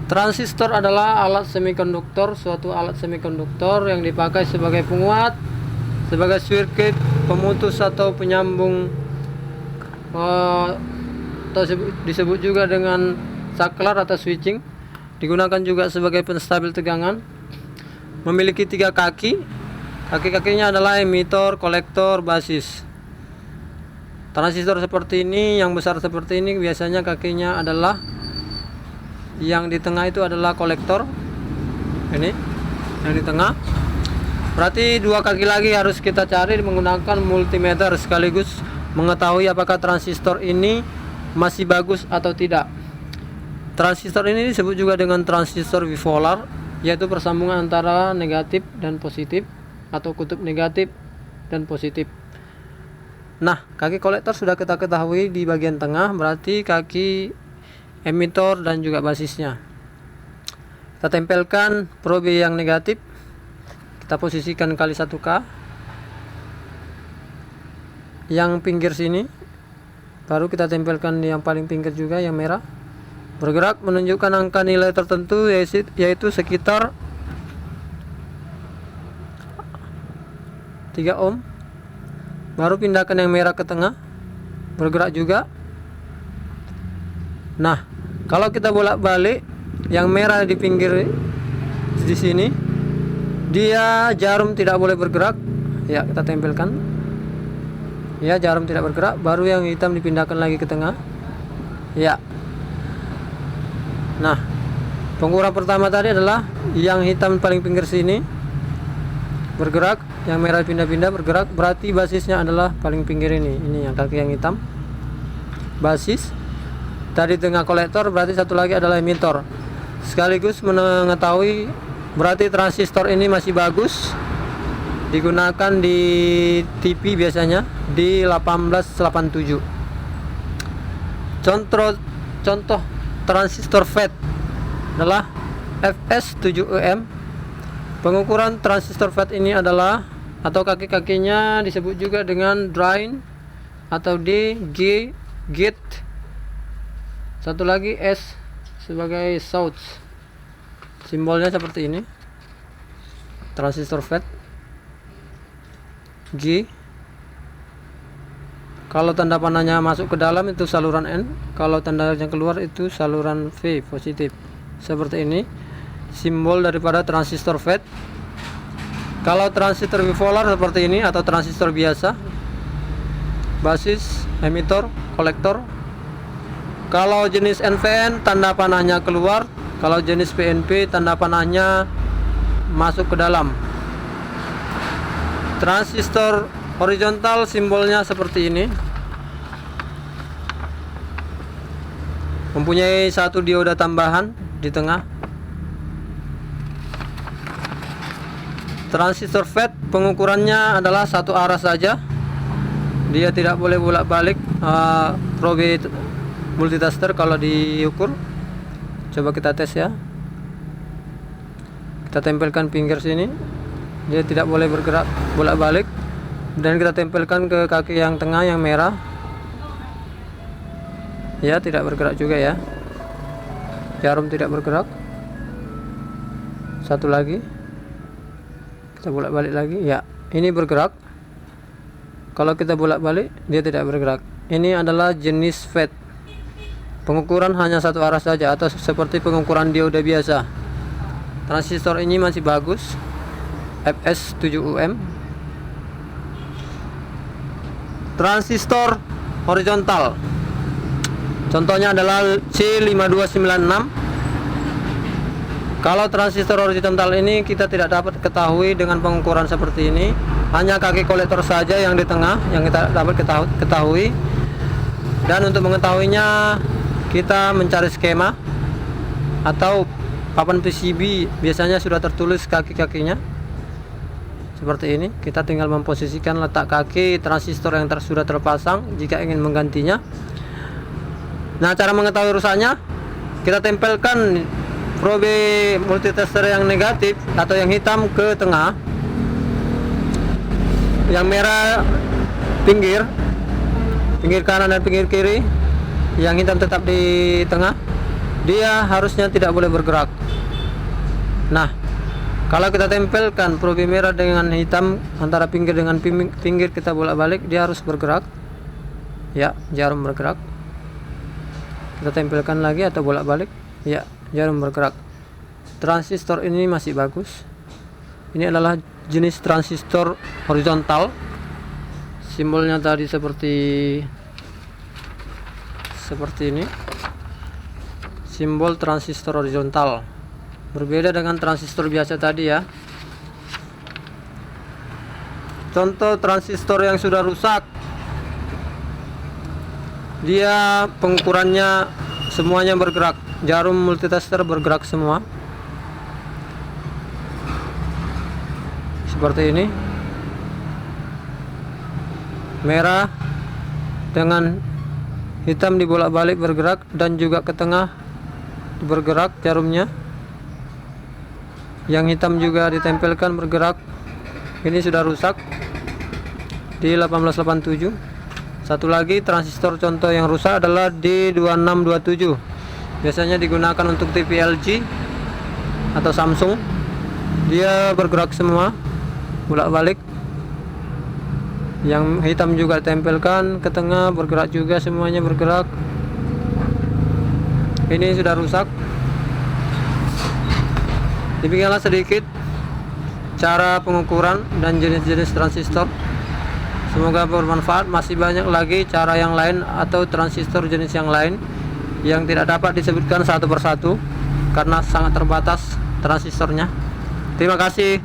Transistor adalah alat semikonduktor, suatu alat semikonduktor yang dipakai sebagai penguat, sebagai sirkuit pemutus atau penyambung, atau disebut juga dengan saklar atau switching. Digunakan juga sebagai penstabil tegangan. Memiliki 3 kaki. Kaki-kakinya adalah emitor, kolektor, basis. Transistor seperti ini, yang besar seperti ini, biasanya kakinya adalah, yang di tengah itu adalah kolektor. Ini yang di tengah. Berarti 2 kaki lagi harus kita cari menggunakan multimeter, sekaligus mengetahui apakah transistor ini masih bagus atau tidak. Transistor ini disebut juga dengan transistor bipolar, yaitu persambungan antara negatif dan positif atau kutub negatif dan positif. Nah, kaki kolektor sudah kita ketahui di bagian tengah, berarti kaki emitor dan juga basisnya. Kita tempelkan probe yang negatif, kita posisikan kali 1K yang pinggir sini, baru kita tempelkan yang paling pinggir juga yang merah. Bergerak menunjukkan angka nilai tertentu, yaitu sekitar 3 ohm. Baru pindahkan yang merah ke tengah, bergerak juga. Nah, kalau kita bolak-balik yang merah di pinggir di sini, dia jarum tidak boleh bergerak. Ya, kita tempelkan. Ya, jarum tidak bergerak. Baru yang hitam dipindahkan lagi ke tengah. Ya. Nah, pengukuran pertama tadi adalah yang hitam paling pinggir sini bergerak, yang merah pindah-pindah bergerak, berarti basisnya adalah paling pinggir ini. Ini yang kaki yang hitam, basis. Tadi tengah kolektor, berarti satu lagi adalah emitor. Sekaligus mengetahui berarti transistor ini masih bagus. Digunakan di TV biasanya di 1887. Contoh transistor FET adalah FS7EM. Pengukuran transistor FET ini adalah, atau kaki-kakinya disebut juga dengan drain atau D, G, gate. Satu lagi S sebagai source. Simbolnya seperti ini. Transistor FET. G. Kalau tanda panahnya masuk ke dalam itu saluran N, kalau tanda yang keluar itu saluran V positif. Seperti ini simbol daripada transistor FET. Kalau transistor bipolar seperti ini atau transistor biasa, basis, emitor, kolektor. Kalau jenis NPN tanda panahnya keluar, kalau jenis PNP tanda panahnya masuk ke dalam. Transistor horizontal simbolnya seperti ini, mempunyai 1 dioda tambahan di tengah. Transistor FET pengukurannya adalah 1 arah saja, dia tidak boleh bolak-balik probe multitester kalau diukur. Coba kita tes ya. Kita tempelkan pinggir sini, dia tidak boleh bergerak bolak-balik. Dan kita tempelkan ke kaki yang tengah yang merah. Ya, tidak bergerak juga ya. Jarum tidak bergerak. Satu lagi. Kita bolak-balik lagi. Ya, ini bergerak. Kalau kita bolak-balik, dia tidak bergerak. Ini adalah jenis FET. Pengukuran hanya 1 arah saja, atau seperti pengukuran dioda biasa. Transistor ini masih bagus. FS7UM. Transistor horizontal, contohnya adalah C5296. Kalau transistor horizontal ini kita tidak dapat ketahui dengan pengukuran seperti ini, hanya kaki kolektor saja yang di tengah yang kita dapat ketahui. Dan untuk mengetahuinya kita mencari skema atau papan PCB, biasanya sudah tertulis kaki-kakinya seperti ini. Kita tinggal memposisikan letak kaki transistor yang sudah terpasang jika ingin menggantinya. Nah, cara mengetahui rusaknya, kita tempelkan probe multitester yang negatif atau yang hitam ke tengah, yang merah pinggir kanan dan pinggir kiri, yang hitam tetap di tengah. dia harusnya tidak boleh bergerak. Nah, kalau kita tempelkan probe merah dengan hitam, antara pinggir dengan pinggir kita bolak-balik, dia harus bergerak. Ya, jarum bergerak. Kita tempelkan lagi atau bolak-balik. Ya, jarum bergerak. Transistor ini masih bagus. Ini adalah jenis transistor horizontal. Simbolnya tadi seperti ini. Simbol transistor horizontal. Berbeda dengan transistor biasa tadi ya. Contoh transistor yang sudah rusak, dia pengukurannya semuanya bergerak. Jarum multitester bergerak semua. Seperti ini. Merah dengan hitam dibolak-balik bergerak, dan juga ke tengah bergerak jarumnya. Yang hitam juga ditempelkan bergerak. Ini sudah rusak di 1887. Satu lagi transistor contoh yang rusak adalah D2627. Biasanya digunakan untuk TV LG atau Samsung. Dia bergerak semua bolak-balik. Yang hitam juga ditempelkan ke tengah, bergerak juga, semuanya bergerak. Ini sudah rusak. Demikianlah sedikit cara pengukuran dan jenis-jenis transistor. Semoga bermanfaat. Masih banyak lagi cara yang lain atau transistor jenis yang lain yang tidak dapat disebutkan satu persatu karena sangat terbatas transistornya. Terima kasih.